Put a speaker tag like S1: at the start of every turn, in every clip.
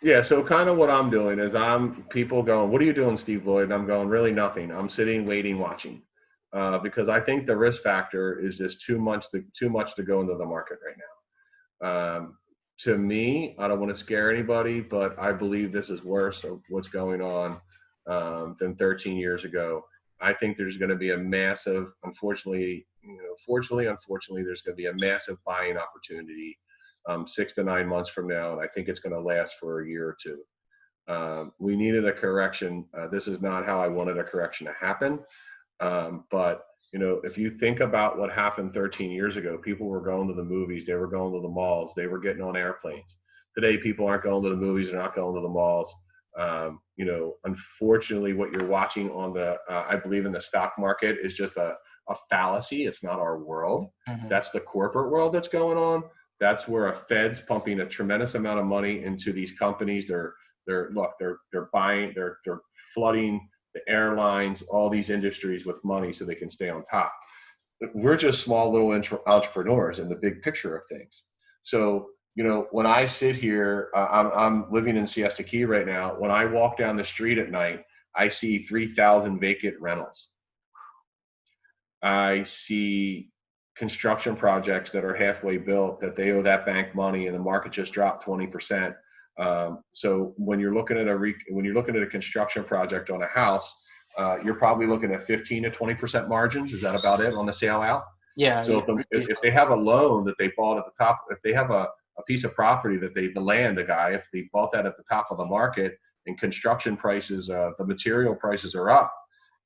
S1: Yeah, so kind of what I'm doing is people going, what are you doing, Steve Lloyd? And I'm going, really nothing. I'm sitting, waiting, watching, because I think the risk factor is just too much to go into the market right now. To me, I don't want to scare anybody, but I believe this is worse of what's going on than 13 years ago. I think there's going to be a massive, unfortunately, there's going to be a massive buying opportunity 6 to 9 months from now, and I think it's going to last for a year or two. We needed a correction. This is not how I wanted a correction to happen. But if you think about what happened 13 years ago, people were going to the movies, they were going to the malls, they were getting on airplanes. Today, people aren't going to the movies, they're not going to the malls. Unfortunately, what you're watching on I believe in the stock market is just a fallacy. It's not our world.
S2: Hmm.
S1: That's the corporate world that's going on. That's where a Fed's pumping a tremendous amount of money into these companies. They're buying, they're flooding the airlines, all these industries with money so they can stay on top. We're just small little entrepreneurs in the big picture of things. So, when I sit here, I'm living in Siesta Key right now. When I walk down the street at night, I see 3,000 vacant rentals. I see construction projects that are halfway built that they owe that bank money and the market just dropped 20%. So when you're looking at a construction project on a house, you're probably looking at 15 to 20% margins. Is that about it on the sale out?
S2: Yeah,
S1: So if they have a loan that they bought at the top, if they have a piece of property that if they bought that at the top of the market and construction prices, the material prices are up,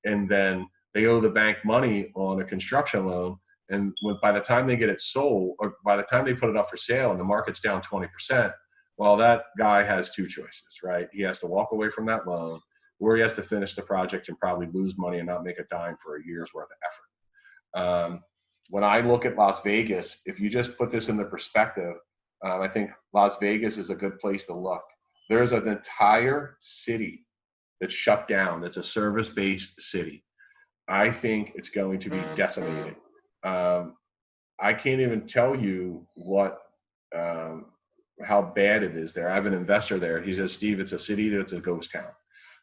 S1: and then they owe the bank money on a construction loan, and by the time they get it sold, or by the time they put it up for sale and the market's down 20%, well, that guy has two choices, right? He has to walk away from that loan, or he has to finish the project and probably lose money and not make a dime for a year's worth of effort. When I look at Las Vegas, if you just put this into perspective, I think Las Vegas is a good place to look. There's an entire city that's shut down, that's a service-based city. I think it's going to be decimated. I can't even tell you how bad it is there. I have an investor there. He says, Steve, it's a city that's a ghost town.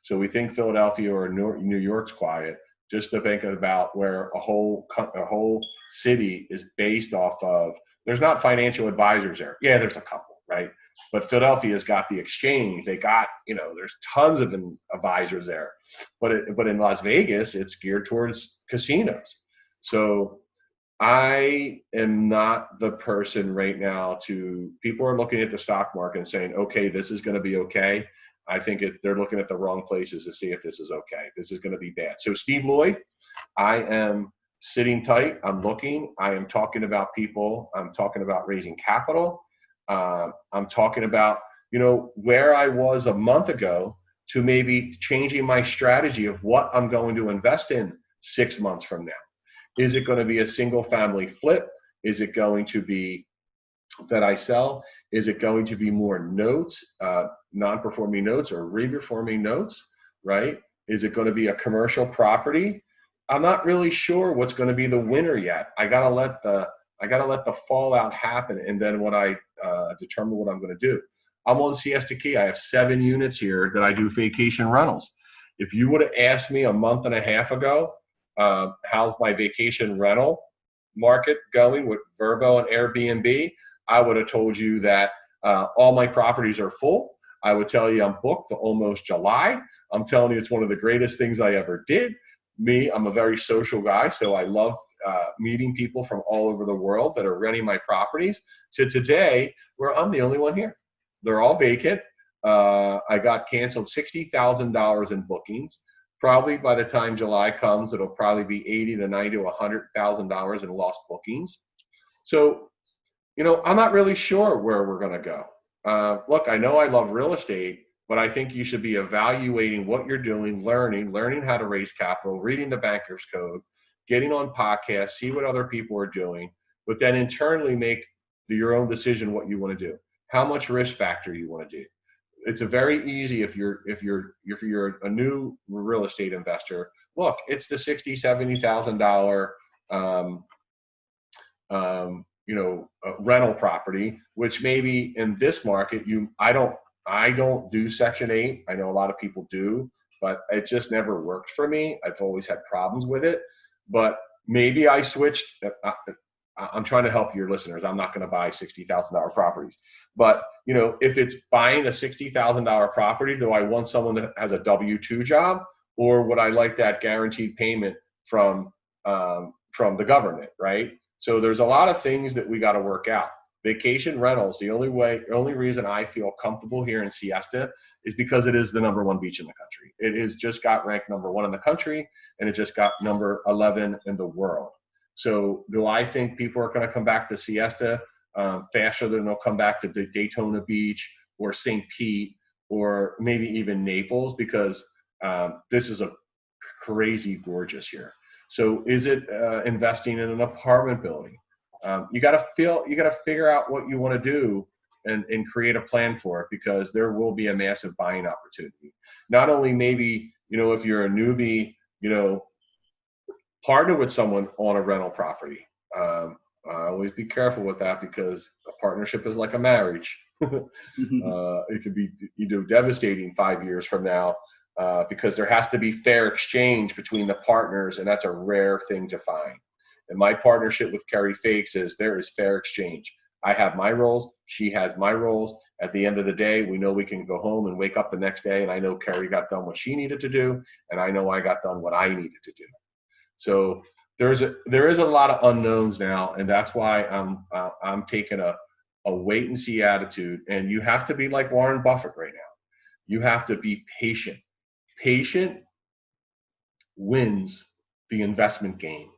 S1: So we think Philadelphia or New York's quiet. Just to think about where a whole city is based off of. There's not financial advisors there. Yeah, there's a couple, right? But Philadelphia's got the exchange. They got, there's tons of advisors there. But in Las Vegas, it's geared towards casinos. So I am not the person right now people are looking at the stock market and saying, okay, this is going to be okay. I think they're looking at the wrong places to see if this is okay. This is going to be bad. So Steve Lloyd, I am sitting tight. I'm looking. I am talking about people. I'm talking about raising capital. I'm talking about, where I was a month ago to maybe changing my strategy of what I'm going to invest in 6 months from now. Is it going to be a single family flip? Is it going to be that I sell? Is it going to be more notes, non-performing notes or re-performing notes, right? Is it going to be a commercial property? I'm not really sure what's going to be the winner yet. I gotta let the fallout happen, and then when I determine what I'm going to do. I'm on Siesta Key. I have 7 units here that I do vacation rentals. If you would have asked me a month and a half ago, how's my vacation rental market going with Vrbo and Airbnb, I would have told you that all my properties are full. I would tell you I'm booked to almost July. I'm telling you it's one of the greatest things I ever did. I'm a very social guy, so I love meeting people from all over the world that are renting my properties, to today where I'm the only one here. They're all vacant. I got canceled $60,000 in bookings. Probably by the time July comes, it'll probably be $80 to $90 to $100,000 in lost bookings. So, I'm not really sure where we're going to go. Look, I know I love real estate, but I think you should be evaluating what you're doing, learning how to raise capital, reading the banker's code, getting on podcasts, see what other people are doing, but then internally make your own decision what you want to do, how much risk factor you want to do. It's a very easy if you're a new real estate investor. Look, it's the $60,000-$70,000 rental property, which maybe in this market I don't do Section 8. I know a lot of people do, but it just never worked for me. I've always had problems with it. But maybe I switched. I'm trying to help your listeners. I'm not going to buy $60,000 properties. But, you know, if it's buying a $60,000 property, do I want someone that has a W-2 job, or would I like that guaranteed payment from the government, right? So there's a lot of things that we got to work out. Vacation rentals, the only reason I feel comfortable here in Siesta is because it is the #1 beach in the country. It has just got ranked #1 in the country, and it just got number 11 in the world. So do I think people are going to come back to Siesta faster than they'll come back to Daytona Beach or St. Pete or maybe even Naples, because this is a crazy gorgeous here. So is it investing in an apartment building? You got to figure out what you want to do and create a plan for it, because there will be a massive buying opportunity. Not only maybe, you know, if you're a newbie, you know, partner with someone on a rental property. Always be careful with that, because a partnership is like a marriage. It could be, you know, devastating 5 years from now, because there has to be fair exchange between the partners, and that's a rare thing to find. And my partnership with Carrie Fakes is there is fair exchange. I have my roles, she has my roles. At the end of the day, we know we can go home and wake up the next day, and I know Carrie got done what she needed to do, and I know I got done what I needed to do. So there is a lot of unknowns now, and that's why I'm taking a wait and see attitude. And you have to be like Warren Buffett right now. You have to be patient. Patient wins the investment game.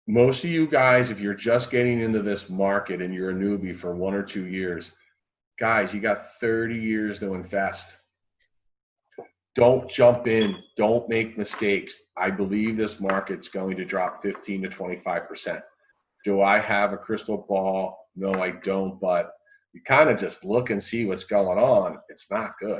S1: Most of you guys, if you're just getting into this market and you're a newbie for 1 or 2 years, guys, you got 30 years to invest. Don't jump in. Don't make mistakes. I believe this market's going to drop 15 to 25%. Do I have a crystal ball? No, I don't. But you kind of just look and see what's going on. It's not good.